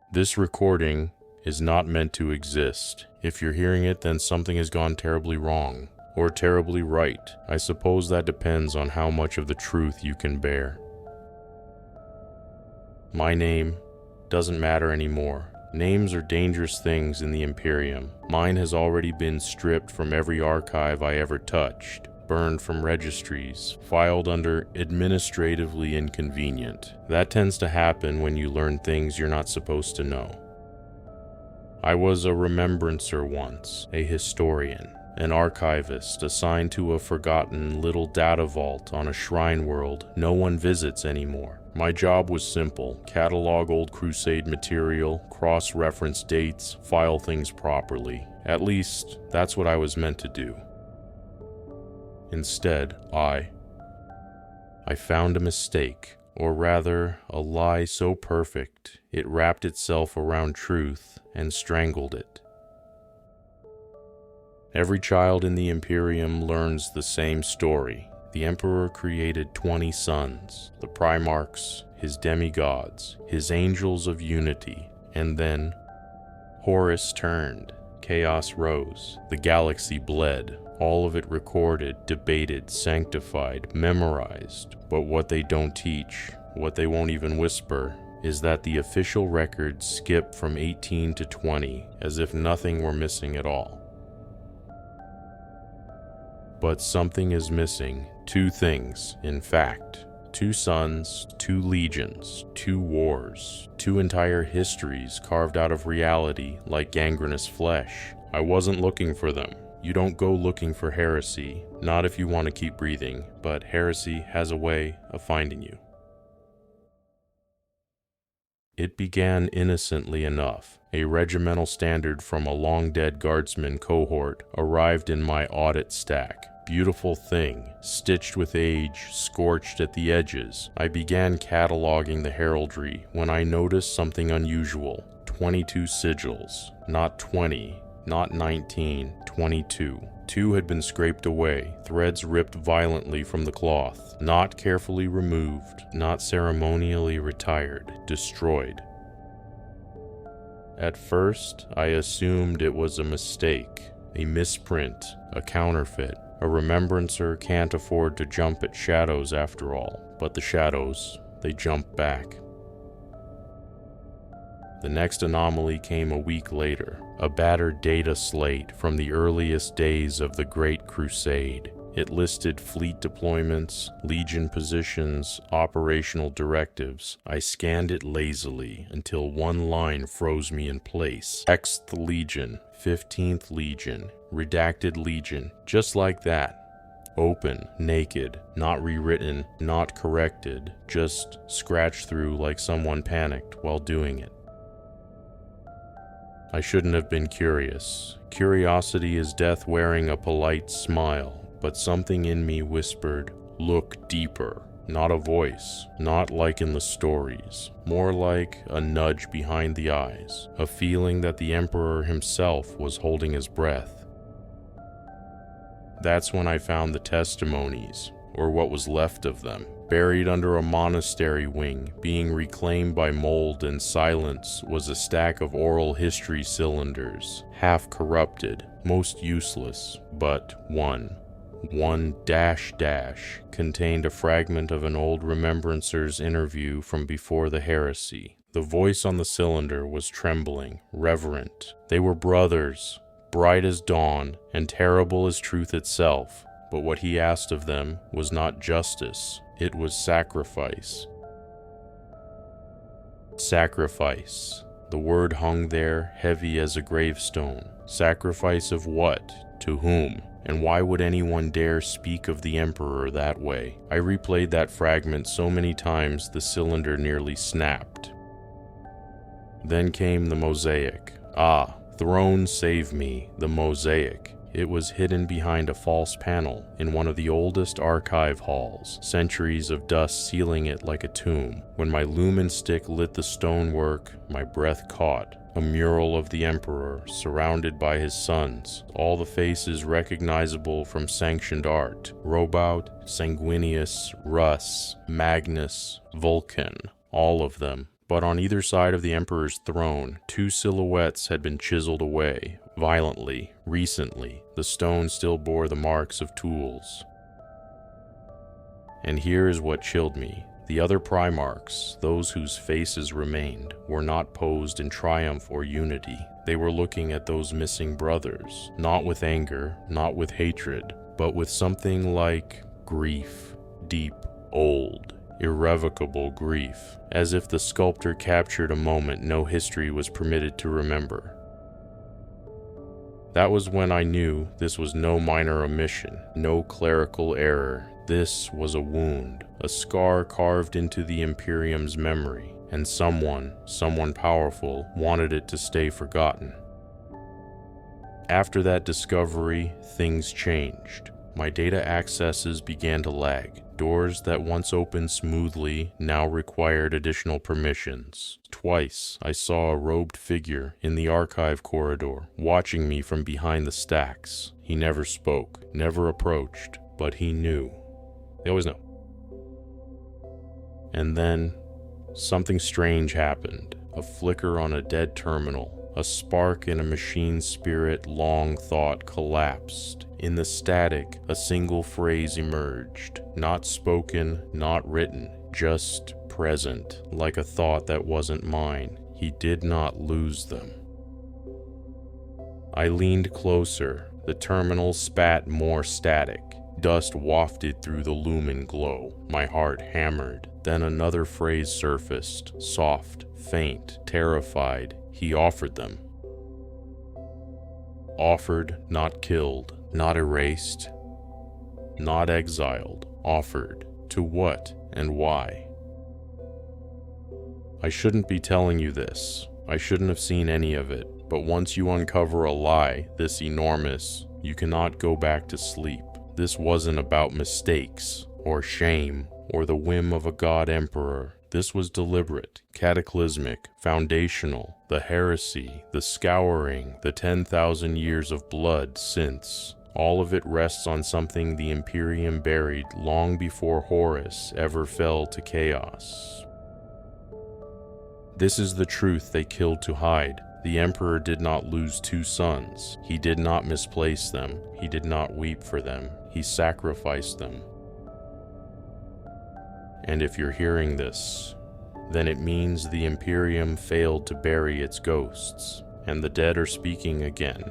This recording is not meant to exist. If you're hearing it, then something has gone terribly wrong. Or terribly right. I suppose that depends on how much of the truth you can bear. My name doesn't matter anymore. Names are dangerous things in the Imperium. Mine has already been stripped from every archive I ever touched, burned from registries, filed under administratively inconvenient. That tends to happen when you learn things you're not supposed to know. I was a remembrancer once, a historian, an archivist assigned to a forgotten little data vault on a shrine world no one visits anymore. My job was simple: catalog old crusade material, cross-reference dates, file things properly. At least, that's what I was meant to do. Instead, I found a mistake, or rather, a lie so perfect it wrapped itself around truth and strangled it. Every child in the Imperium learns the same story. The Emperor created 20 sons, the Primarchs, his demigods, his angels of unity, and then Horus turned, chaos rose, the galaxy bled, all of it recorded, debated, sanctified, memorized. But what they don't teach, what they won't even whisper, is that the official records skip from 18 to 20 as if nothing were missing at all. But something is missing. Two things, in fact. 2 sons, 2 legions, 2 wars, 2 entire histories carved out of reality like gangrenous flesh. I wasn't looking for them. You don't go looking for heresy, not if you want to keep breathing, but heresy has a way of finding you. It began innocently enough. A regimental standard from a long-dead guardsman cohort arrived in my audit stack. Beautiful thing, stitched with age, scorched at the edges. I began cataloging the heraldry when I noticed something unusual. 22 sigils, not 20, not 19, 22. 2 had been scraped away, threads ripped violently from the cloth, not carefully removed, not ceremonially retired, destroyed. At first, I assumed it was a mistake, a misprint, a counterfeit. A remembrancer can't afford to jump at shadows after all, but the shadows, they jump back. The next anomaly came a week later, a battered data slate from the earliest days of the Great Crusade. It listed fleet deployments, legion positions, operational directives. I scanned it lazily until one line froze me in place. 6th Legion, 15th Legion, redacted legion, just like that. Open, naked, not rewritten, not corrected, just scratched through like someone panicked while doing it. I shouldn't have been curious. Curiosity is death wearing a polite smile, but something in me whispered, look deeper. Not a voice, not like in the stories, more like a nudge behind the eyes, a feeling that the Emperor himself was holding his breath. That's when I found the testimonies, or what was left of them, buried under a monastery wing, being reclaimed by mold and silence, was a stack of oral history cylinders, half corrupted, most useless, but one -- contained a fragment of an old remembrancer's interview from before the Heresy. The voice on the cylinder was trembling, reverent. They were brothers, bright as dawn, and terrible as truth itself. But what he asked of them was not justice, it was sacrifice. Sacrifice. The word hung there, heavy as a gravestone. Sacrifice of what? To whom? And why would anyone dare speak of the Emperor that way? I replayed that fragment so many times the cylinder nearly snapped. Then came the mosaic. Ah, throne save me, the mosaic. It was hidden behind a false panel in one of the oldest archive halls, centuries of dust sealing it like a tomb. When my lumen stick lit the stonework, my breath caught. A mural of the Emperor, surrounded by his sons, all the faces recognizable from sanctioned art. Robout, Sanguinius, Russ, Magnus, Vulcan, all of them, But on either side of the Emperor's throne, 2 silhouettes had been chiseled away, violently, recently. The stone still bore the marks of tools. And here is what chilled me. The other Primarchs, those whose faces remained, were not posed in triumph or unity. They were looking at those missing brothers, not with anger, not with hatred, but with something like grief, deep, old, irrevocable grief, as if the sculptor captured a moment no history was permitted to remember. That was when I knew this was no minor omission, no clerical error. This was a wound, a scar carved into the Imperium's memory, and someone powerful, wanted it to stay forgotten. After that discovery, things changed. My data accesses began to lag. Doors that once opened smoothly now required additional permissions. Twice, I saw a robed figure in the archive corridor, watching me from behind the stacks. He never spoke, never approached, but he knew. They always know. And then, something strange happened. A flicker on a dead terminal. A spark in a machine spirit long thought collapsed. In the static, a single phrase emerged. Not spoken, not written, just present, like a thought that wasn't mine. He did not lose them. I leaned closer. The terminal spat more static. Dust wafted through the lumen glow. My heart hammered. Then another phrase surfaced, soft, faint, terrified. He offered them. Offered, not killed, not erased, not exiled. Offered. To what and why? I shouldn't be telling you this. I shouldn't have seen any of it. But once you uncover a lie this enormous, you cannot go back to sleep. This wasn't about mistakes, or shame, or the whim of a god emperor. This was deliberate, cataclysmic, foundational, the heresy, the scouring, the 10,000 years of blood since. All of it rests on something the Imperium buried long before Horus ever fell to chaos. This is the truth they killed to hide. The Emperor did not lose 2 sons. He did not misplace them. He did not weep for them. He sacrificed them. And if you're hearing this, then it means the Imperium failed to bury its ghosts, and the dead are speaking again.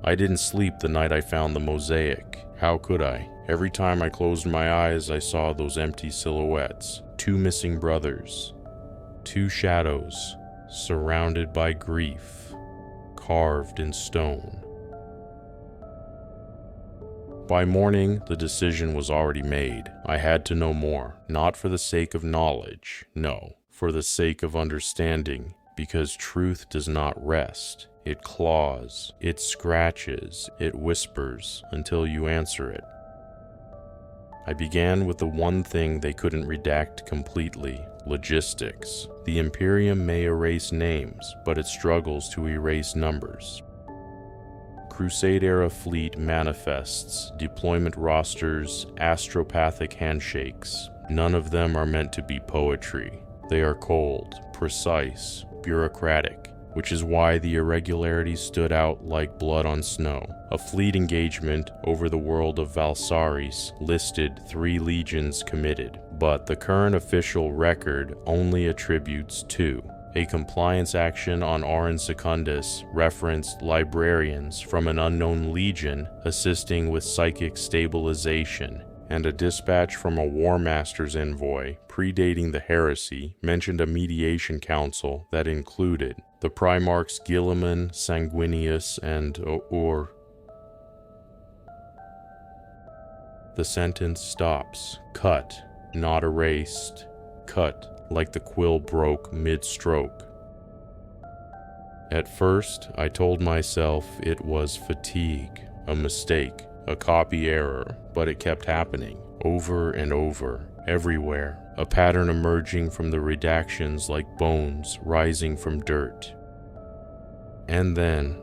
I didn't sleep the night I found the mosaic. How could I? Every time I closed my eyes, I saw those empty silhouettes. 2 missing brothers. 2 shadows, surrounded by grief, carved in stone. By morning, the decision was already made. I had to know more, not for the sake of knowledge, no, for the sake of understanding, because truth does not rest. It claws, it scratches, it whispers until you answer it. I began with the one thing they couldn't redact completely: logistics. The Imperium may erase names, but it struggles to erase numbers. Crusade-era fleet manifests, deployment rosters, astropathic handshakes. None of them are meant to be poetry. They are cold, precise, bureaucratic, which is why the irregularities stood out like blood on snow. A fleet engagement over the world of Valsaris listed 3 legions committed, but the current official record only attributes 2. A compliance action on Auron Secundus referenced librarians from an unknown legion assisting with psychic stabilization, and a dispatch from a War Master's envoy predating the Heresy mentioned a mediation council that included the Primarchs Guilliman, Sanguinius, and Or. The sentence stops. Cut, not erased. Cut, like the quill broke mid-stroke. At first, I told myself it was fatigue, a mistake, a copy error, but it kept happening, over and over, everywhere, a pattern emerging from the redactions like bones rising from dirt. And then,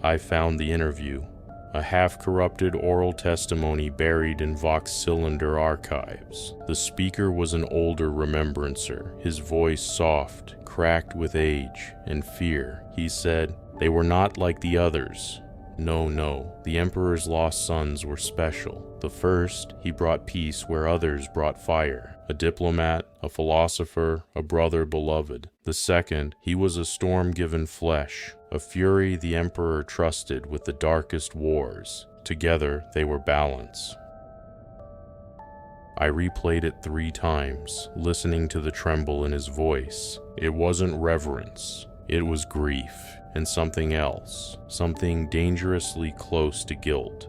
I found the interview. a half-corrupted oral testimony buried in Vox Cylinder archives. The speaker was an older remembrancer, his voice soft, cracked with age and fear. He said, "They were not like the others. No, the Emperor's lost sons were special. The first, he brought peace where others brought fire. A diplomat, a philosopher, a brother beloved. The second, he was a storm given flesh, a fury the Emperor trusted with the darkest wars. Together they were balance." I replayed it 3 times, listening to the tremble in his voice. It wasn't reverence, it was grief. And something else, something dangerously close to guilt.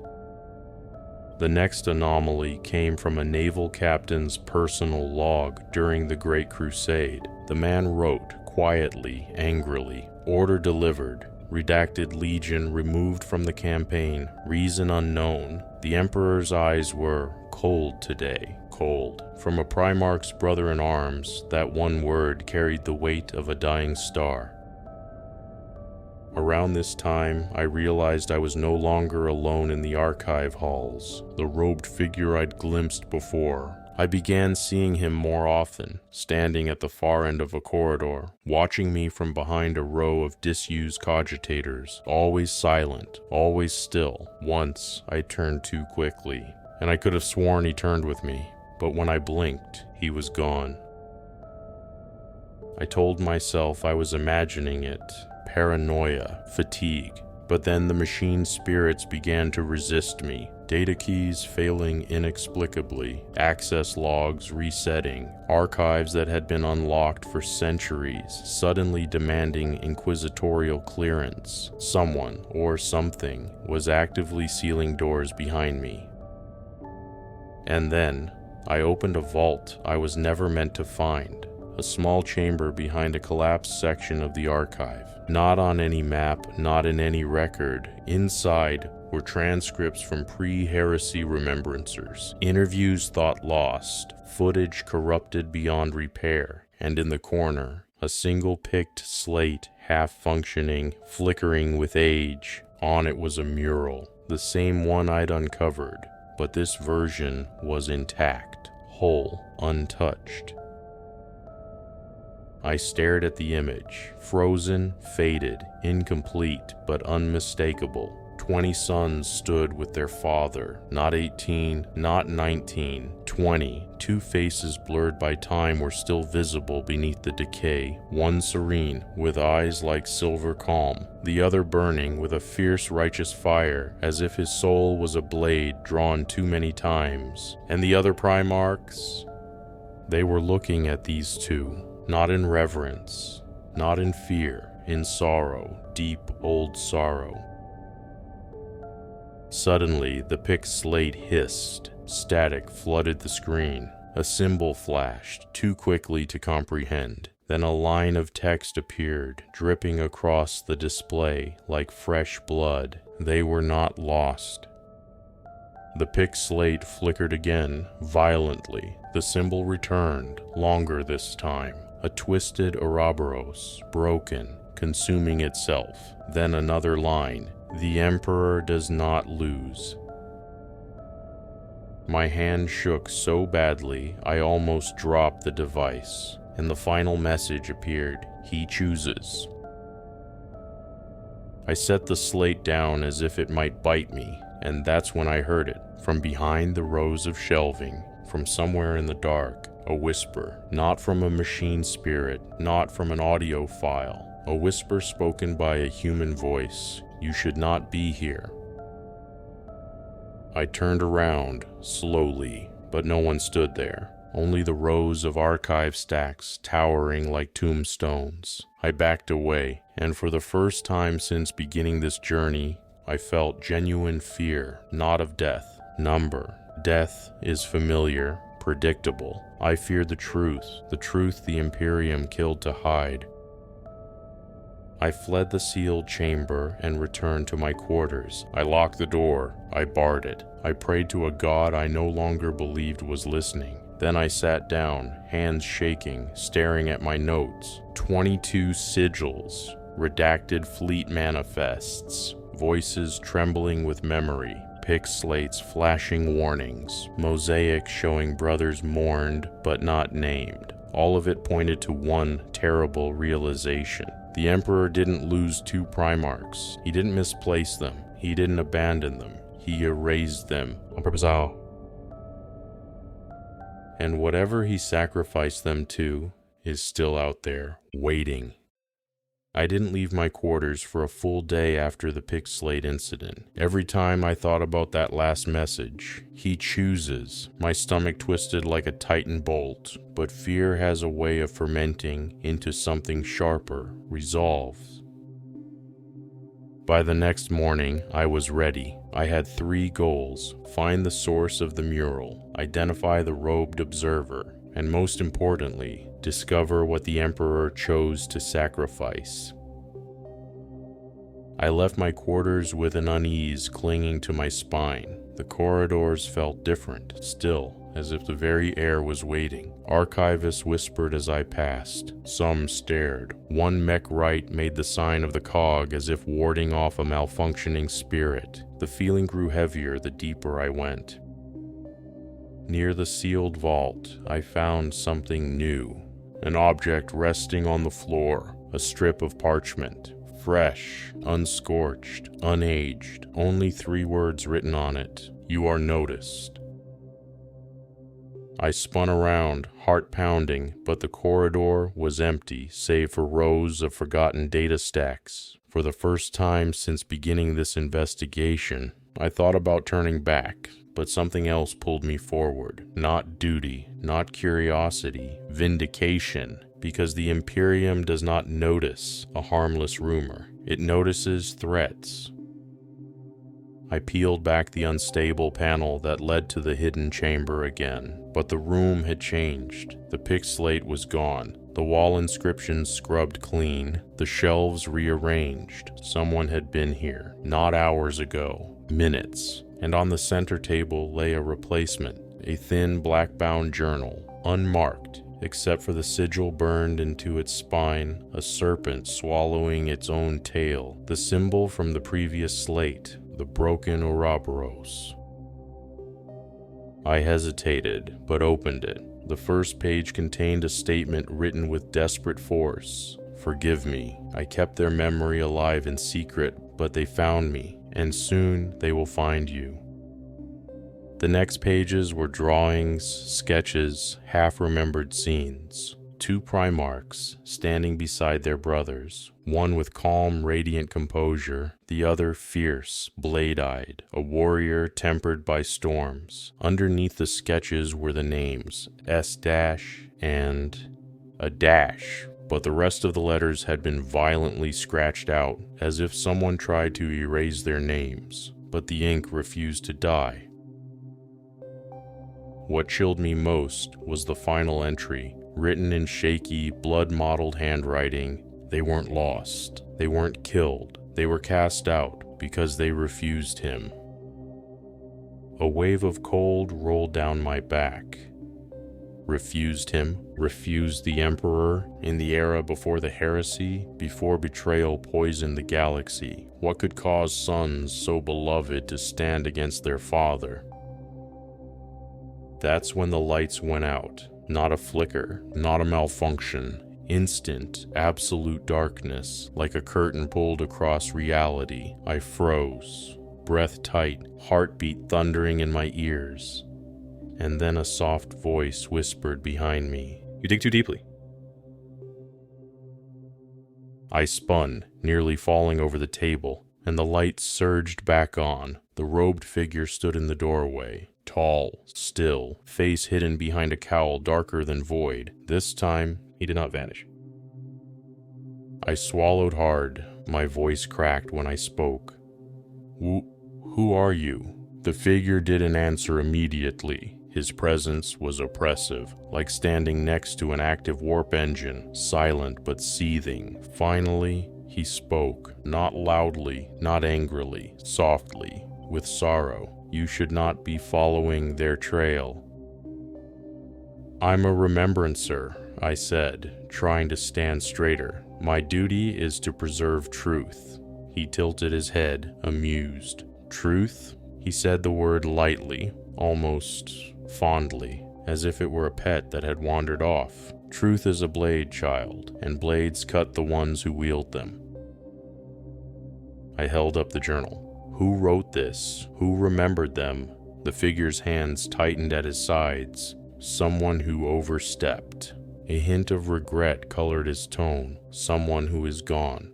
The next anomaly came from a naval captain's personal log during the Great Crusade. The man wrote, quietly, angrily, "Order delivered. Redacted Legion removed from the campaign. Reason unknown. The Emperor's eyes were cold today. Cold. From a Primarch's brother-in-arms, that one word carried the weight of a dying star." Around this time, I realized I was no longer alone in the archive halls, the robed figure I'd glimpsed before. I began seeing him more often, standing at the far end of a corridor, watching me from behind a row of disused cogitators, always silent, always still. Once, I turned too quickly, and I could have sworn he turned with me, but when I blinked, he was gone. I told myself I was imagining it. Paranoia, fatigue, but then the machine spirits began to resist me. Data keys failing inexplicably, access logs resetting, archives that had been unlocked for centuries suddenly demanding inquisitorial clearance. Someone, or something, was actively sealing doors behind me. And then, I opened a vault I was never meant to find. A small chamber behind a collapsed section of the archive. Not on any map, not in any record. Inside were transcripts from pre-Heresy remembrancers, interviews thought lost, footage corrupted beyond repair, and in the corner, a single picked slate, half-functioning, flickering with age. On it was a mural, the same one I'd uncovered, but this version was intact, whole, untouched. I stared at the image, frozen, faded, incomplete, but unmistakable. 20 sons stood with their father, not 18, not 19, 20. 2 faces blurred by time were still visible beneath the decay, one serene, with eyes like silver calm, the other burning with a fierce righteous fire, as if his soul was a blade drawn too many times. And the other Primarchs? They were looking at these 2. Not in reverence, not in fear, in sorrow, deep old sorrow. Suddenly, the picked slate hissed. Static flooded the screen. A symbol flashed, too quickly to comprehend. Then a line of text appeared, dripping across the display like fresh blood. They were not lost. The picked slate flickered again, violently. The symbol returned, longer this time. A twisted Ouroboros, broken, consuming itself. Then another line, "The Emperor does not lose." My hand shook so badly I almost dropped the device, and the final message appeared, "He chooses." I set the slate down as if it might bite me, and that's when I heard it, from behind the rows of shelving, from somewhere in the dark. A whisper, not from a machine spirit, not from an audio file. A whisper spoken by a human voice. "You should not be here." I turned around, slowly, but no one stood there. Only the rows of archive stacks towering like tombstones. I backed away, and for the first time since beginning this journey, I felt genuine fear, not of death. Number. Death is familiar, predictable. I feared the truth the Imperium killed to hide. I fled the sealed chamber and returned to my quarters. I locked the door. I barred it. I prayed to a god I no longer believed was listening. Then I sat down, hands shaking, staring at my notes. 22 sigils, redacted fleet manifests, voices trembling with memory, pick slates flashing warnings, mosaics showing brothers mourned but not named. All of it pointed to one terrible realization. The Emperor didn't lose 2 Primarchs. He didn't misplace them. He didn't abandon them. He erased them. On purpose. And whatever he sacrificed them to is still out there, waiting. I didn't leave my quarters for a full day after the pick slate incident. Every time I thought about that last message, he chooses, my stomach twisted like a tighten bolt, but fear has a way of fermenting into something sharper, resolve. By the next morning, I was ready. I had 3 goals: find the source of the mural, identify the robed observer, and most importantly, discover what the Emperor chose to sacrifice. I left my quarters with an unease clinging to my spine. The corridors felt different, still, as if the very air was waiting. Archivists whispered as I passed. Some stared. One mech right made the sign of the cog as if warding off a malfunctioning spirit. The feeling grew heavier the deeper I went. Near the sealed vault, I found something new. An object resting on the floor, a strip of parchment. Fresh, unscorched, unaged, only 3 words written on it. You are noticed. I spun around, heart pounding, but the corridor was empty, save for rows of forgotten data stacks. For the first time since beginning this investigation, I thought about turning back, but something else pulled me forward. Not duty, not curiosity, vindication. Because the Imperium does not notice a harmless rumor. It notices threats. I peeled back the unstable panel that led to the hidden chamber again, but the room had changed. The pick slate was gone, the wall inscriptions scrubbed clean, the shelves rearranged. Someone had been here, not hours ago, minutes. And on the center table lay a replacement, a thin black-bound journal, unmarked, except for the sigil burned into its spine, a serpent swallowing its own tail, the symbol from the previous slate, the broken Ouroboros. I hesitated, but opened it. The first page contained a statement written with desperate force. Forgive me. I kept their memory alive in secret, but they found me, and soon they will find you. The next pages were drawings, sketches, half-remembered scenes. 2 Primarchs standing beside their brothers, one with calm, radiant composure, the other fierce, blade-eyed, a warrior tempered by storms. Underneath the sketches were the names, S- and a dash, but the rest of the letters had been violently scratched out, as if someone tried to erase their names, but the ink refused to die. What chilled me most was the final entry, written in shaky, blood-mottled handwriting. They weren't lost. They weren't killed. They were cast out because they refused him. A wave of cold rolled down my back. Refused him? Refused the Emperor in the era before the Heresy, before betrayal poisoned the galaxy? What could cause sons so beloved to stand against their father? That's when the lights went out. Not a flicker, not a malfunction. Instant, absolute darkness, like a curtain pulled across reality. I froze, breath tight, heartbeat thundering in my ears. And then a soft voice whispered behind me, "You dig too deeply." I spun, nearly falling over the table, and the light surged back on. The robed figure stood in the doorway. Tall, still, face hidden behind a cowl darker than void. This time, he did not vanish. I swallowed hard. My voice cracked when I spoke. Who are you?" The figure didn't answer immediately. His presence was oppressive, like standing next to an active warp engine, silent but seething. Finally, he spoke, not loudly, not angrily, softly, with sorrow. "You should not be following their trail." "I'm a remembrancer," I said, trying to stand straighter. "My duty is to preserve truth." He tilted his head, amused. Truth? He said the word lightly, almost fondly, as if it were a pet that had wandered off. Truth is a blade, child, and blades cut the ones who wield them. I held up the journal. Who wrote this? Who remembered them? The figure's hands tightened at his sides. Someone who overstepped. A hint of regret colored his tone. Someone who is gone.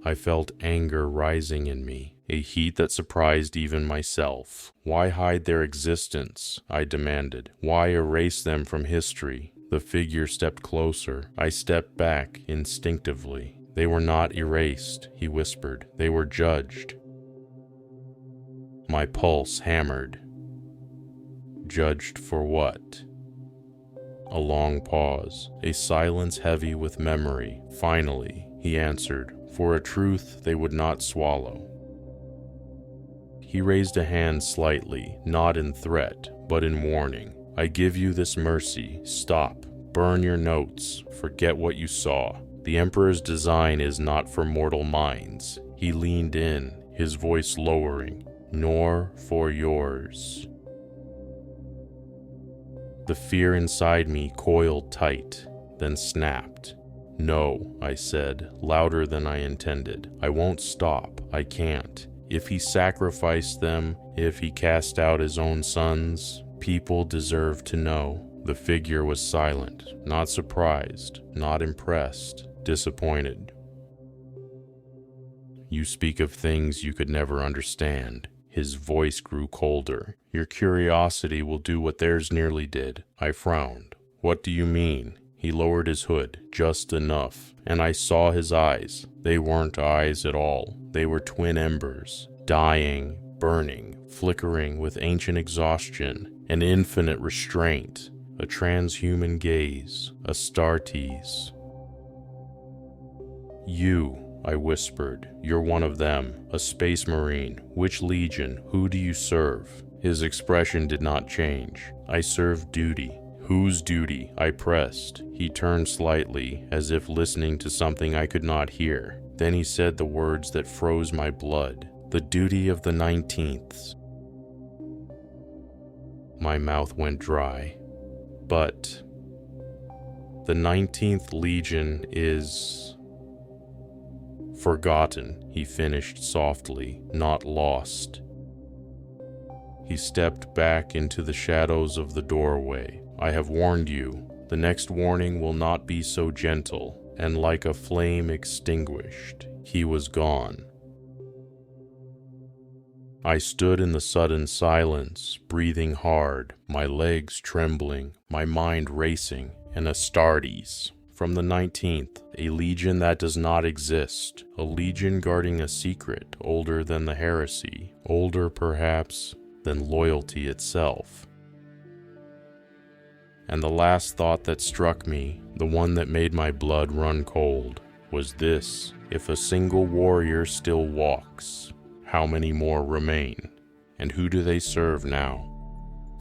I felt anger rising in me, a heat that surprised even myself. Why hide their existence? I demanded. Why erase them from history? The figure stepped closer. I stepped back instinctively. They were not erased, he whispered. They were judged. My pulse hammered. Judged for what? A long pause, a silence heavy with memory. Finally, he answered, for a truth they would not swallow. He raised a hand slightly, not in threat, but in warning. I give you this mercy. Stop. Burn your notes. Forget what you saw. The Emperor's design is not for mortal minds. He leaned in, his voice lowering. Nor for yours. The fear inside me coiled tight, then snapped. No, I said, louder than I intended. I won't stop. I can't. If he sacrificed them, if he cast out his own sons, people deserve to know. The figure was silent, not surprised, not impressed, disappointed. You speak of things you could never understand. His voice grew colder. Your curiosity will do what theirs nearly did. I frowned. What do you mean? He lowered his hood, just enough, and I saw his eyes. They weren't eyes at all. They were twin embers, dying, burning, flickering with ancient exhaustion, an infinite restraint, a transhuman gaze, Astartes. You, I whispered, you're one of them, a space marine. Which legion? Who do you serve? His expression did not change. I serve duty. Whose duty? I pressed. He turned slightly, as if listening to something I could not hear. Then he said the words that froze my blood. The duty of the 19th. My mouth went dry. But the 19th Legion is forgotten, he finished softly, not lost. He stepped back into the shadows of the doorway. I have warned you. The next warning will not be so gentle, and like a flame extinguished, he was gone. I stood in the sudden silence, breathing hard, my legs trembling, my mind racing, and Astartes. From the 19th, a legion that does not exist, a legion guarding a secret older than the Heresy, older perhaps than loyalty itself. And the last thought that struck me, the one that made my blood run cold, was this: if a single warrior still walks, how many more remain? And who do they serve now?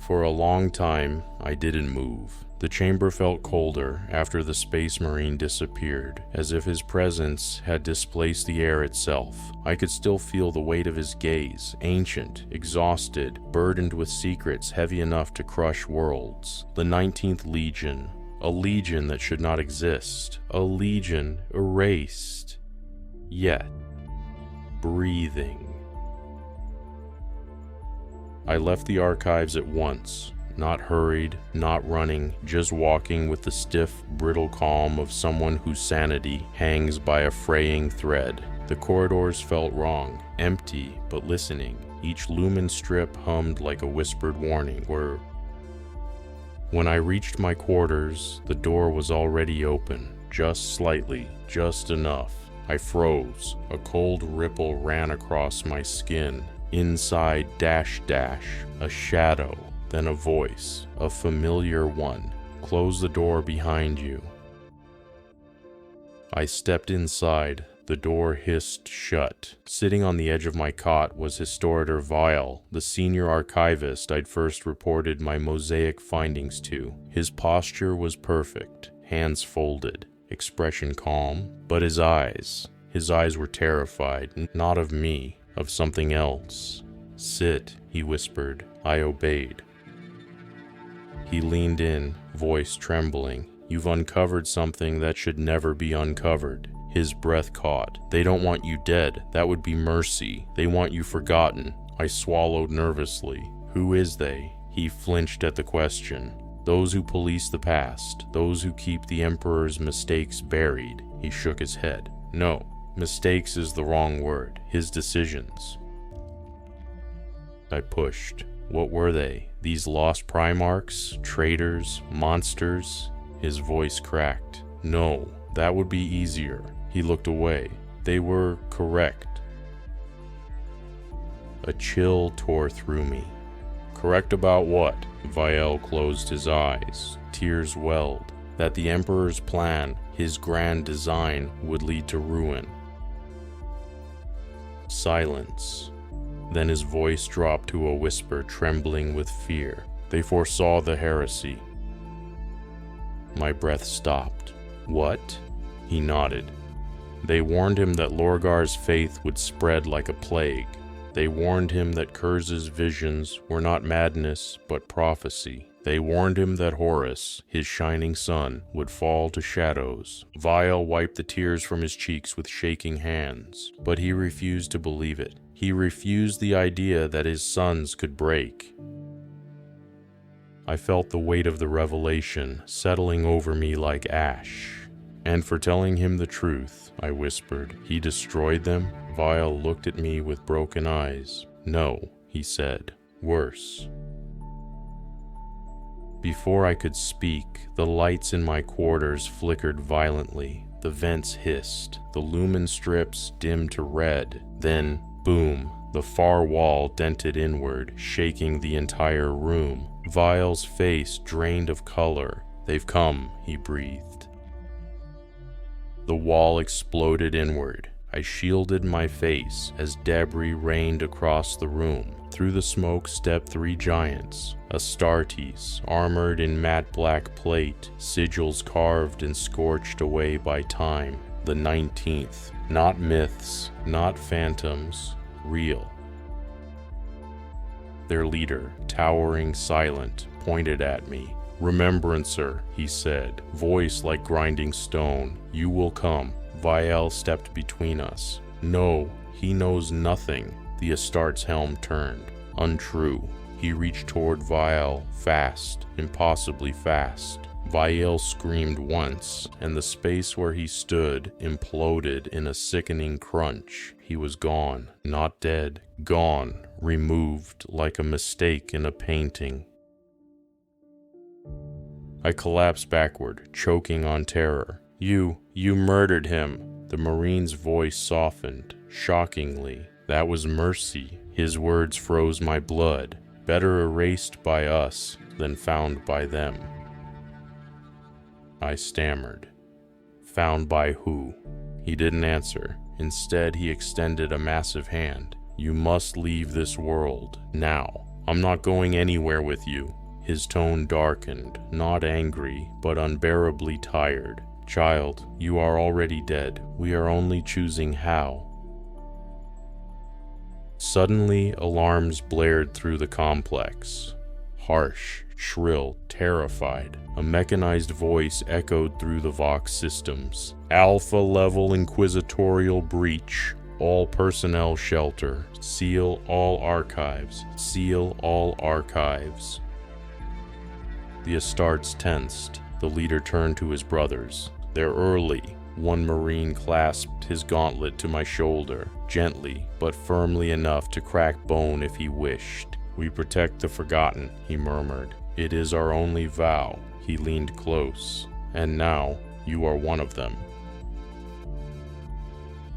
For a long time, I didn't move. The chamber felt colder after the Space Marine disappeared, as if his presence had displaced the air itself. I could still feel the weight of his gaze, ancient, exhausted, burdened with secrets heavy enough to crush worlds. The 19th Legion, a legion that should not exist, a legion erased, yet breathing. I left the archives at once. Not hurried, not running, just walking with the stiff, brittle calm of someone whose sanity hangs by a fraying thread. The corridors felt wrong, empty, but listening. Each lumen strip hummed like a whispered warning. When I reached my quarters, the door was already open, just slightly, just enough. I froze. A cold ripple ran across my skin. Inside, a shadow. Then a voice, a familiar one. Close the door behind you. I stepped inside. The door hissed shut. Sitting on the edge of my cot was Historiator Vile, the senior archivist I'd first reported my mosaic findings to. His posture was perfect, hands folded, expression calm, but his eyes His eyes were terrified, not of me, of something else. "Sit," he whispered. I obeyed. He leaned in, voice trembling. "You've uncovered something that should never be uncovered." His breath caught. "They don't want you dead. That would be mercy. They want you forgotten." I swallowed nervously. "Who is they?" He flinched at the question. "Those who police the past. Those who keep the Emperor's mistakes buried." He shook his head. "No, mistakes is the wrong word. His decisions." I pushed. What were they? These lost Primarchs? Traitors? Monsters? His voice cracked. "No, that would be easier." He looked away. "They were correct." A chill tore through me. "Correct about what?" Vial closed his eyes. Tears welled. That the Emperor's plan, his grand design, would lead to ruin. Silence. Then his voice dropped to a whisper, trembling with fear. "They foresaw the heresy." My breath stopped. "What?" He nodded. "They warned him that Lorgar's faith would spread like a plague. They warned him that Kurz's visions were not madness, but prophecy. They warned him that Horus, his shining sun, would fall to shadows." Vial wiped the tears from his cheeks with shaking hands, but he refused to believe it. He refused the idea that his sons could break. I felt the weight of the revelation settling over me like ash. "And for telling him the truth," I whispered, "he destroyed them?" Vial looked at me with broken eyes. "No," he said, "worse." Before I could speak, the lights in my quarters flickered violently. The vents hissed. The lumen strips dimmed to red. Then, boom, the far wall dented inward, shaking the entire room. Vial's face drained of color. "They've come," he breathed. The wall exploded inward. I shielded my face as debris rained across the room. Through the smoke stepped 3 giants, Astartes, armored in matte black plate, sigils carved and scorched away by time. The 19th, not myths, not phantoms, real. Their leader, towering silent, pointed at me. "Remembrancer," he said, voice like grinding stone. "You will come." Vial stepped between us. "No, he knows nothing." The Astarte's helm turned. Untrue. He reached toward Vial, fast, impossibly fast. Vial screamed once, and the space where he stood imploded in a sickening crunch. He was gone, not dead, gone, removed like a mistake in a painting. I collapsed backward, choking on terror. You murdered him." The Marine's voice softened, shockingly. "That was mercy." His words froze my blood. "Better erased by us than found by them." I stammered. "Found by who?" He didn't answer. Instead, he extended a massive hand. "You must leave this world, now. I'm not going anywhere with you." His tone darkened, not angry, but unbearably tired. "Child, you are already dead. We are only choosing how." Suddenly, alarms blared through the complex. Harsh, shrill, terrified. A mechanized voice echoed through the Vox systems. "Alpha-level inquisitorial breach. All personnel shelter. Seal all archives. Seal all archives." The Astartes tensed. The leader turned to his brothers. "They're early." One Marine clasped his gauntlet to my shoulder, gently, but firmly enough to crack bone if he wished. "We protect the forgotten," he murmured. "It is our only vow." He leaned close. "And now, you are one of them."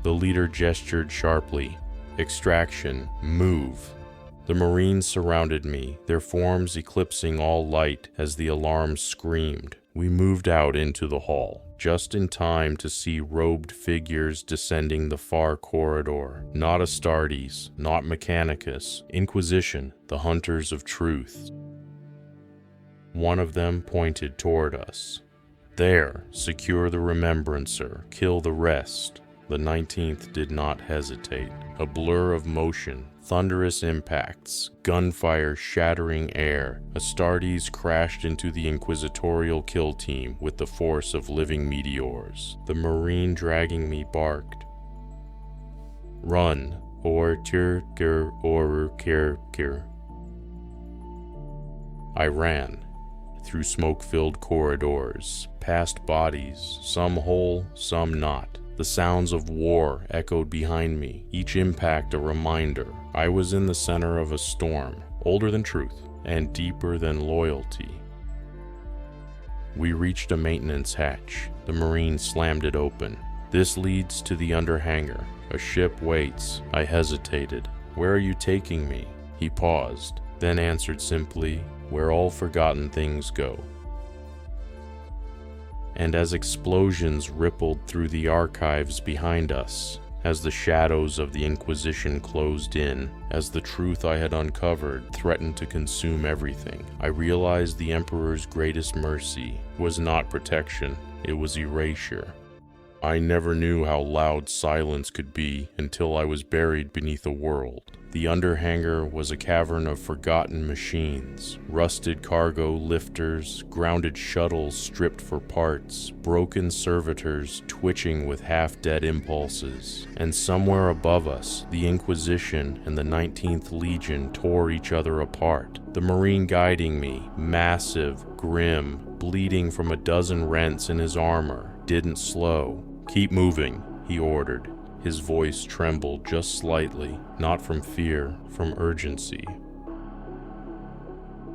The leader gestured sharply. "Extraction, move." The Marines surrounded me, their forms eclipsing all light as the alarm screamed. We moved out into the hall, just in time to see robed figures descending the far corridor. Not Astartes, not Mechanicus, Inquisition, the hunters of truth. One of them pointed toward us. "There, secure the remembrancer, kill the rest." The 19th did not hesitate. A blur of motion, thunderous impacts, gunfire shattering air. Astartes crashed into the inquisitorial kill team with the force of living meteors. The Marine dragging me barked, "Run, or tir kir or kir kir." I ran, through smoke-filled corridors, past bodies, some whole, some not. The sounds of war echoed behind me, each impact a reminder. I was in the center of a storm, older than truth, and deeper than loyalty. We reached a maintenance hatch. The Marine slammed it open. "This leads to the underhangar. A ship waits." I hesitated. "Where are you taking me?" He paused, then answered simply, "Where all forgotten things go." And as explosions rippled through the archives behind us, as the shadows of the Inquisition closed in, as the truth I had uncovered threatened to consume everything, I realized the Emperor's greatest mercy was not protection, it was erasure. I never knew how loud silence could be until I was buried beneath a world. The underhangar was a cavern of forgotten machines, rusted cargo lifters, grounded shuttles stripped for parts, broken servitors twitching with half-dead impulses. And somewhere above us, the Inquisition and the 19th Legion tore each other apart. The Marine guiding me, massive, grim, bleeding from a dozen rents in his armor, didn't slow. "Keep moving," he ordered. His voice trembled just slightly, not from fear, from urgency.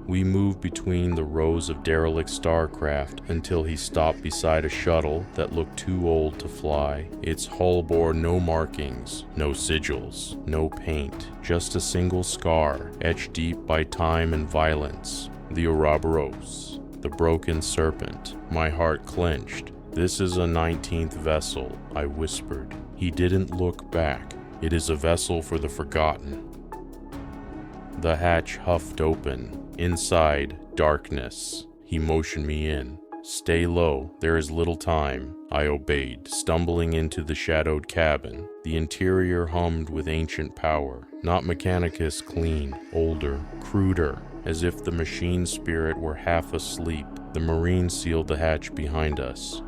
We moved between the rows of derelict starcraft until he stopped beside a shuttle that looked too old to fly. Its hull bore no markings, no sigils, no paint, just a single scar etched deep by time and violence. The Ouroboros, the broken serpent. My heart clenched. "This is a 19th vessel," I whispered. He didn't look back. "It is a vessel for the forgotten." The hatch huffed open. Inside, darkness. He motioned me in. "Stay low, there is little time." I obeyed, stumbling into the shadowed cabin. The interior hummed with ancient power. Not Mechanicus clean, older, cruder, as if the machine spirit were half asleep. The Marine sealed the hatch behind us.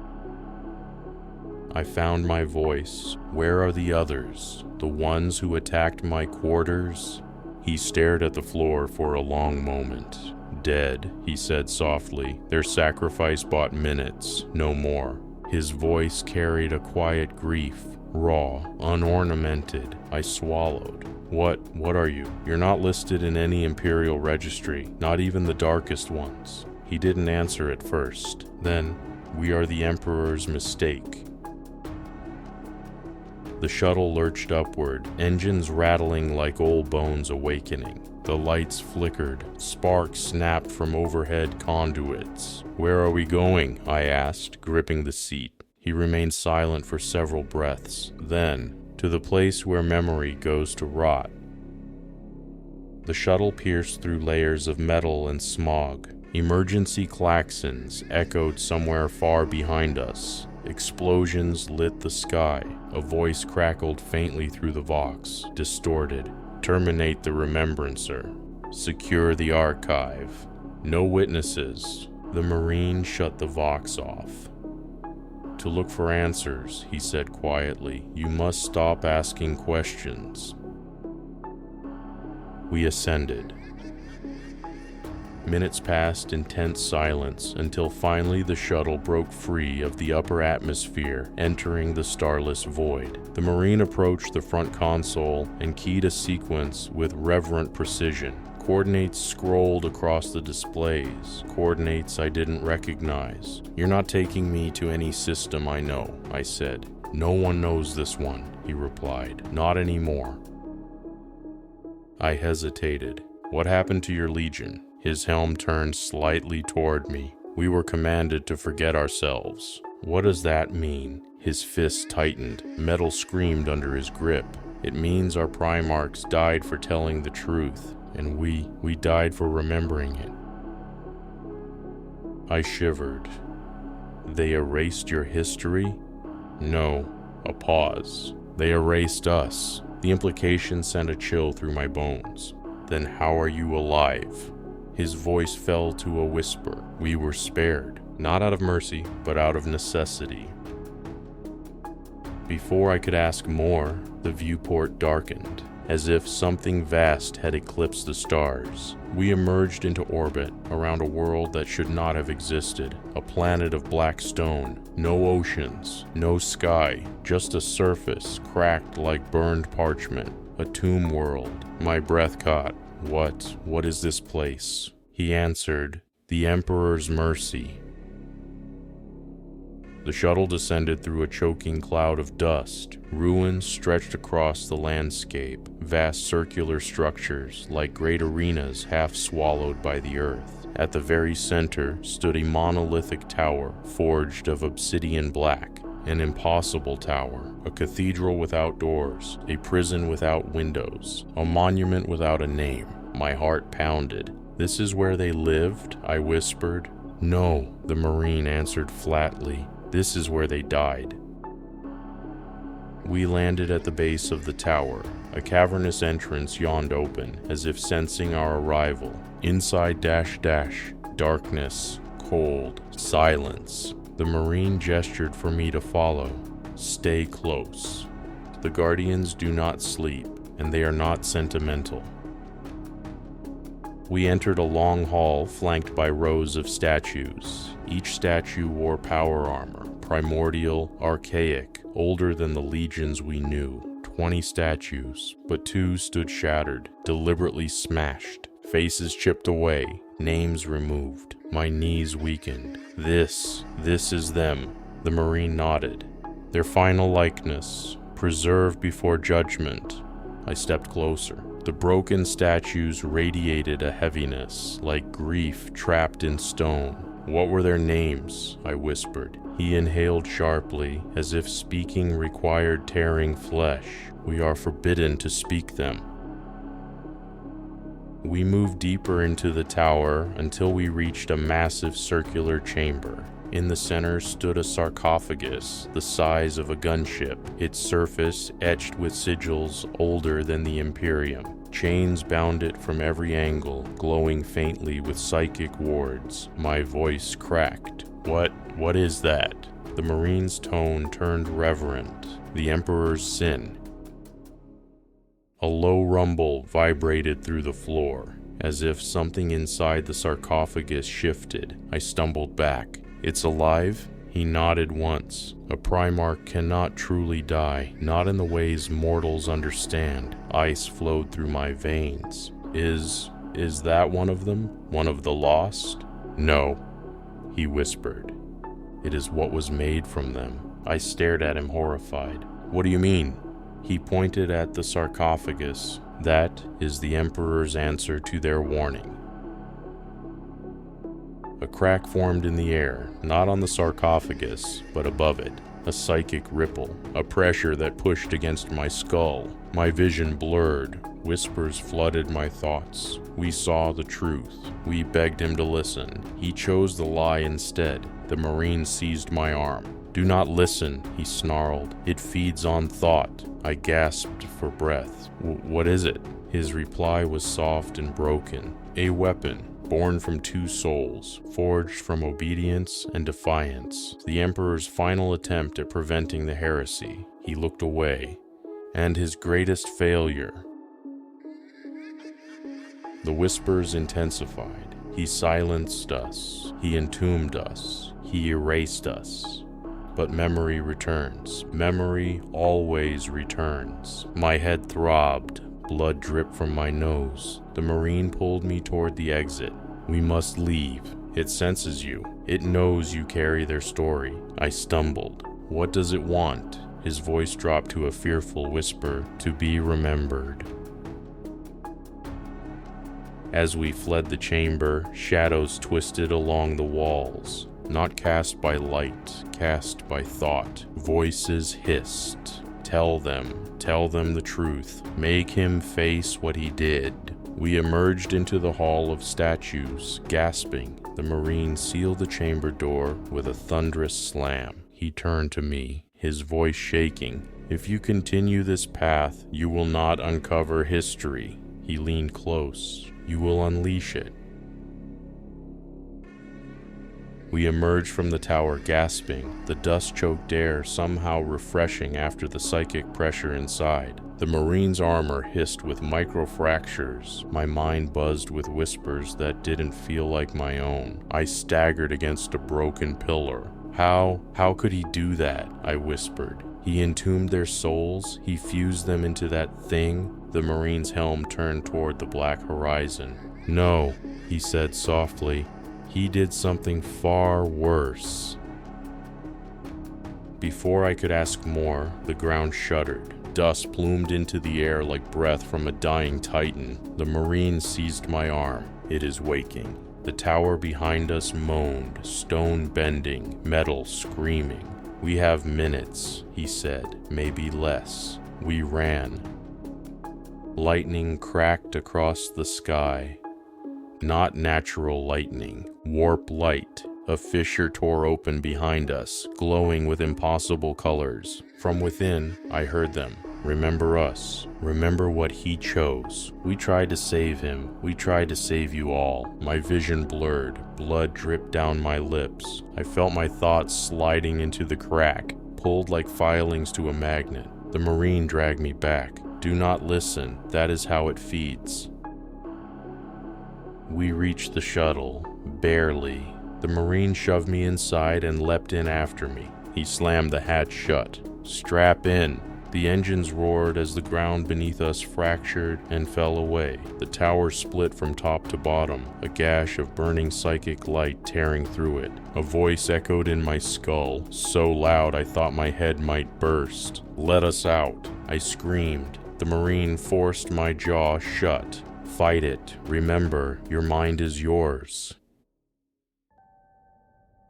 I found my voice. "Where are the others? The ones who attacked my quarters?" He stared at the floor for a long moment. "Dead," he said softly. "Their sacrifice bought minutes, no more." His voice carried a quiet grief, raw, unornamented. I swallowed. What are you? You're not listed in any Imperial registry, not even the darkest ones." He didn't answer at first. Then, "We are the Emperor's mistake." The shuttle lurched upward, engines rattling like old bones awakening. The lights flickered, sparks snapped from overhead conduits. "Where are we going?" I asked, gripping the seat. He remained silent for several breaths. Then, "To the place where memory goes to rot." The shuttle pierced through layers of metal and smog. Emergency klaxons echoed somewhere far behind us. Explosions lit the sky. A voice crackled faintly through the vox, distorted. "Terminate the remembrancer. Secure the archive. No witnesses." The Marine shut the vox off. "To look for answers," he said quietly. "You must stop asking questions." We ascended. Minutes passed in tense silence until finally the shuttle broke free of the upper atmosphere, entering the starless void. The Marine approached the front console and keyed a sequence with reverent precision. Coordinates scrolled across the displays, coordinates I didn't recognize. "You're not taking me to any system I know," I said. "No one knows this one," he replied. "Not anymore." I hesitated. "What happened to your legion?" His helm turned slightly toward me. "We were commanded to forget ourselves." "What does that mean?" His fists tightened. Metal screamed under his grip. "It means our primarchs died for telling the truth, and we died for remembering it." I shivered. "They erased your history?" "No, A pause. They erased us. The implication sent a chill through my bones. Then how are you alive? His voice fell to a whisper. We were spared, not out of mercy, but out of necessity. Before I could ask more, the viewport darkened, as if something vast had eclipsed the stars. We emerged into orbit around a world that should not have existed, a planet of black stone, no oceans, no sky, just a surface cracked like burned parchment, a tomb world. My breath caught. What is this place? He answered, the Emperor's mercy. The shuttle descended through a choking cloud of dust. Ruins stretched across the landscape, vast circular structures like great arenas half swallowed by the earth. At the very center stood a monolithic tower forged of obsidian black, an impossible tower, a cathedral without doors, a prison without windows, a monument without a name. My heart pounded. This is where they lived? I whispered. No, the Marine answered flatly. This is where they died. We landed at the base of the tower. A cavernous entrance yawned open, as if sensing our arrival. Inside darkness, cold, silence. The Marine gestured for me to follow. Stay close. The Guardians do not sleep, and they are not sentimental. We entered a long hall flanked by rows of statues. Each statue wore power armor, primordial, archaic, older than the legions we knew. 20 statues, but 2 stood shattered, deliberately smashed, faces chipped away, names removed. My knees weakened. This is them. The Marine nodded. Their final likeness, preserved before judgment. I stepped closer. The broken statues radiated a heaviness, like grief trapped in stone. What were their names? I whispered. He inhaled sharply, as if speaking required tearing flesh. We are forbidden to speak them. We moved deeper into the tower until we reached a massive circular chamber. In the center stood a sarcophagus the size of a gunship, its surface etched with sigils older than the Imperium. Chains bound it from every angle, glowing faintly with psychic wards. My voice cracked. What is that? The Marine's tone turned reverent. The Emperor's sin. A low rumble vibrated through the floor, as if something inside the sarcophagus shifted. I stumbled back. It's alive? He nodded once. A Primarch cannot truly die, not in the ways mortals understand. Ice flowed through my veins. Is that one of them? One of the lost? No, he whispered. It is what was made from them. I stared at him horrified. What do you mean? He pointed at the sarcophagus. That is the Emperor's answer to their warning. A crack formed in the air, not on the sarcophagus, but above it. A psychic ripple, a pressure that pushed against my skull. My vision blurred. Whispers flooded my thoughts. We saw the truth. We begged him to listen. He chose the lie instead. The Marine seized my arm. Do not listen, he snarled. It feeds on thought. I gasped for breath. What is it? His reply was soft and broken. A weapon. Born from 2 souls, forged from obedience and defiance. The Emperor's final attempt at preventing the heresy. He looked away. And his greatest failure. The whispers intensified. He silenced us. He entombed us. He erased us. But memory returns. Memory always returns. My head throbbed. Blood dripped from my nose. The Marine pulled me toward the exit. We must leave. It senses you. It knows you carry their story. I stumbled. What does it want? His voice dropped to a fearful whisper. To be remembered. As we fled the chamber, shadows twisted along the walls. Not cast by light, cast by thought. Voices hissed. Tell them the truth. Make him face what he did. We emerged into the hall of statues, gasping. The Marine sealed the chamber door with a thunderous slam. He turned to me, his voice shaking. "If you continue this path, you will not uncover history." He leaned close. "You will unleash it." We emerged from the tower gasping, the dust-choked air somehow refreshing after the psychic pressure inside. The Marine's armor hissed with microfractures. My mind buzzed with whispers that didn't feel like my own. I staggered against a broken pillar. How could he do that? I whispered. He entombed their souls, he fused them into that thing. The Marine's helm turned toward the black horizon. "No," he said softly. "He did something far worse." Before I could ask more, the ground shuddered. Dust plumed into the air like breath from a dying titan. The Marine seized my arm. "It is waking." The tower behind us moaned, stone bending, metal screaming. "We have minutes," he said, "maybe less." We ran. Lightning cracked across the sky. Not natural lightning, warp light. A fissure tore open behind us, glowing with impossible colors. From within, I heard them. "Remember us. Remember what he chose. We tried to save him. We tried to save you all." My vision blurred. Blood dripped down my lips. I felt my thoughts sliding into the crack, pulled like filings to a magnet. The Marine dragged me back. "Do not listen. That is how it feeds." We reached the shuttle, barely. The Marine shoved me inside and leapt in after me. He slammed the hatch shut. "Strap in." The engines roared as the ground beneath us fractured and fell away. The tower split from top to bottom, a gash of burning psychic light tearing through it. A voice echoed in my skull, so loud I thought my head might burst. "Let us out," I screamed. The Marine forced my jaw shut. "Fight it. Remember, your mind is yours."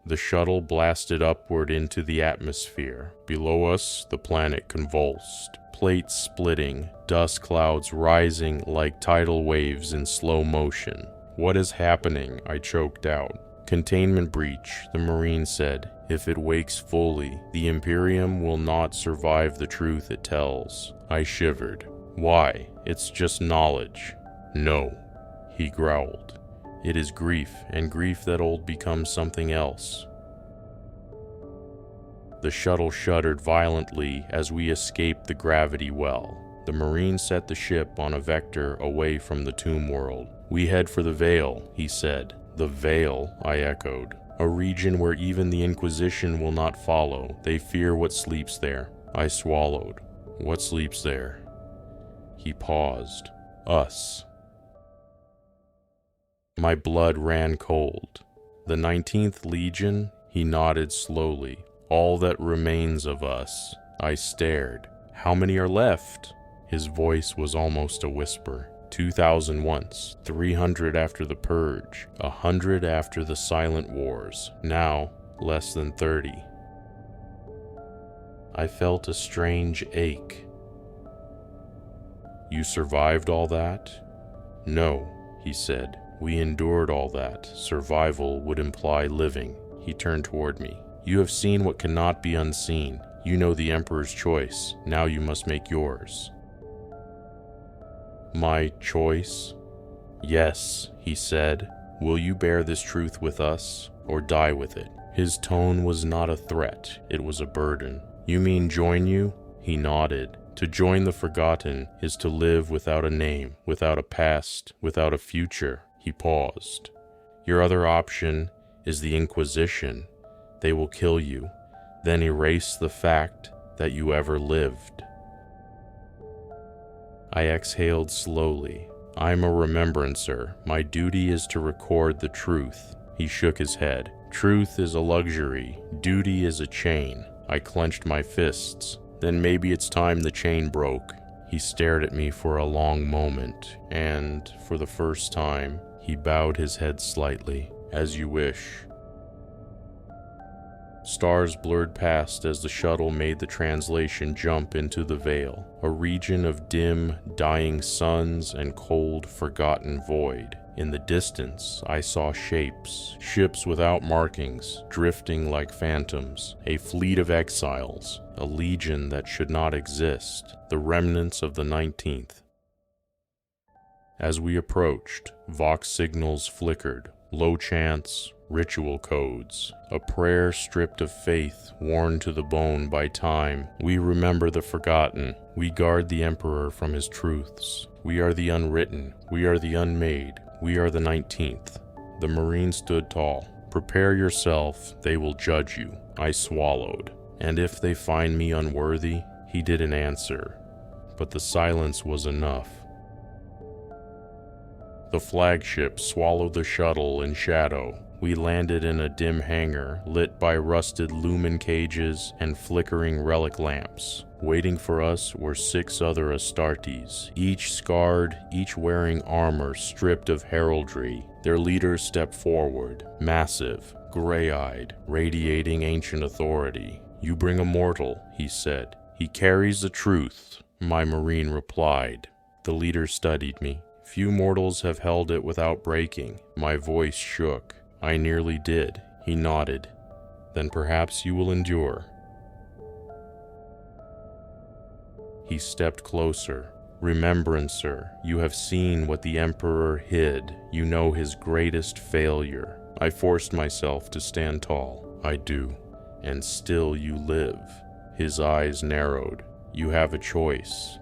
The shuttle blasted upward into the atmosphere. Below us, the planet convulsed. Plates splitting, dust clouds rising like tidal waves in slow motion. "What is happening?" I choked out. "Containment breach," the Marine said. "If it wakes fully, the Imperium will not survive the truth it tells." I shivered. "Why? It's just knowledge." "No," he growled. "It is grief, and grief that old becomes something else." The shuttle shuddered violently as we escaped the gravity well. The Marine set the ship on a vector away from the tomb world. "We head for the Veil," he said. "The Veil," I echoed. "A region where even the Inquisition will not follow. They fear what sleeps there." I swallowed. "What sleeps there?" He paused. "Us." My blood ran cold. "The 19th Legion?" He nodded slowly. "All that remains of us." I stared. "How many are left?" His voice was almost a whisper. 2,000 once, 300 after the Purge, 100 after the Silent Wars, now less than 30. I felt a strange ache. "You survived all that?" "No," he said. "We endured all that. Survival would imply living." He turned toward me. "You have seen what cannot be unseen. You know the Emperor's choice. Now you must make yours." "My choice?" "Yes," he said. "Will you bear this truth with us, or die with it?" His tone was not a threat. It was a burden. "You mean join you?" He nodded. "To join the Forgotten is to live without a name, without a past, without a future." He paused. "Your other option is the Inquisition. They will kill you, then erase the fact that you ever lived." I exhaled slowly. "I'm a remembrancer. My duty is to record the truth." He shook his head. "Truth is a luxury. Duty is a chain." I clenched my fists. "Then maybe it's time the chain broke." He stared at me for a long moment, and, for the first time, he bowed his head slightly. "As you wish." Stars blurred past as the shuttle made the translation jump into the Veil, a region of dim, dying suns and cold, forgotten void. In the distance, I saw shapes, ships without markings, drifting like phantoms, a fleet of exiles, a legion that should not exist, the remnants of the 19th. As we approached, Vox signals flickered, low chants, ritual codes, a prayer stripped of faith, worn to the bone by time. We remember the forgotten. We guard the Emperor from his truths. We are the unwritten. We are the unmade. We are the 19th. The Marine stood tall. Prepare yourself, they will judge you. I swallowed. And if they find me unworthy, he didn't answer. But the silence was enough. The flagship swallowed the shuttle in shadow. We landed in a dim hangar, lit by rusted lumen cages and flickering relic lamps. Waiting for us were 6 other Astartes, each scarred, each wearing armor stripped of heraldry. Their leader stepped forward, massive, gray-eyed, radiating ancient authority. "You bring a mortal," he said. "He carries the truth," my Marine replied. The leader studied me. "Few mortals have held it without breaking." My voice shook. "I nearly did." He nodded. "Then perhaps you will endure." He stepped closer. "Remembrancer, you have seen what the Emperor hid. You know his greatest failure." I forced myself to stand tall. "I do. And still you live." His eyes narrowed. "You have a choice.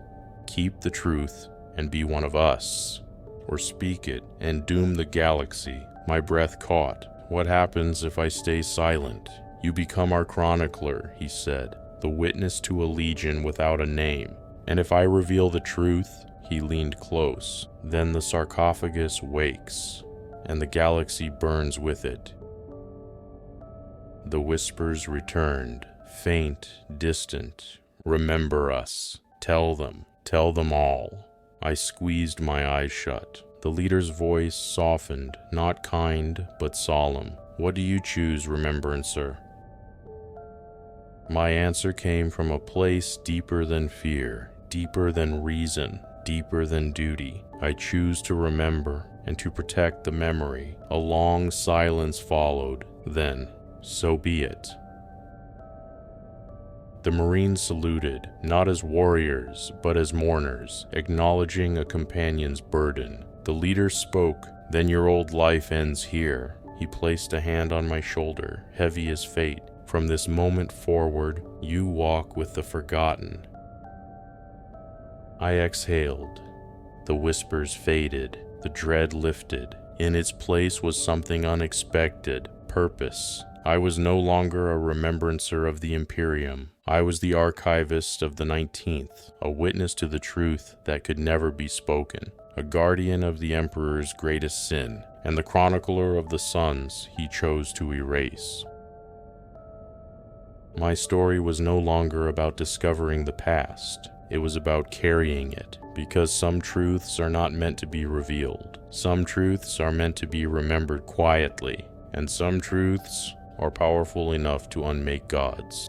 Keep the truth and be one of us, or speak it and doom the galaxy." My breath caught. "What happens if I stay silent?" "You become our chronicler," he said, "the witness to a legion without a name. And if I reveal the truth," he leaned close, "then the sarcophagus wakes, and the galaxy burns with it." The whispers returned, faint, distant. "Remember us. Tell them all." I squeezed my eyes shut. The leader's voice softened, not kind, but solemn. "What do you choose, Remembrancer?" My answer came from a place deeper than fear, deeper than reason, deeper than duty. "I choose to remember and to protect the memory." A long silence followed. Then, "So be it." The Marines saluted, not as warriors, but as mourners, acknowledging a companion's burden. The leader spoke. "Then your old life ends here." He placed a hand on my shoulder, heavy as fate. "From this moment forward, you walk with the forgotten." I exhaled. The whispers faded. The dread lifted. In its place was something unexpected, purpose. I was no longer a remembrancer of the Imperium. I was the archivist of the 19th, a witness to the truth that could never be spoken, a guardian of the Emperor's greatest sin, and the chronicler of the sons he chose to erase. My story was no longer about discovering the past. It was about carrying it, because some truths are not meant to be revealed. Some truths are meant to be remembered quietly, and some truths are powerful enough to unmake gods.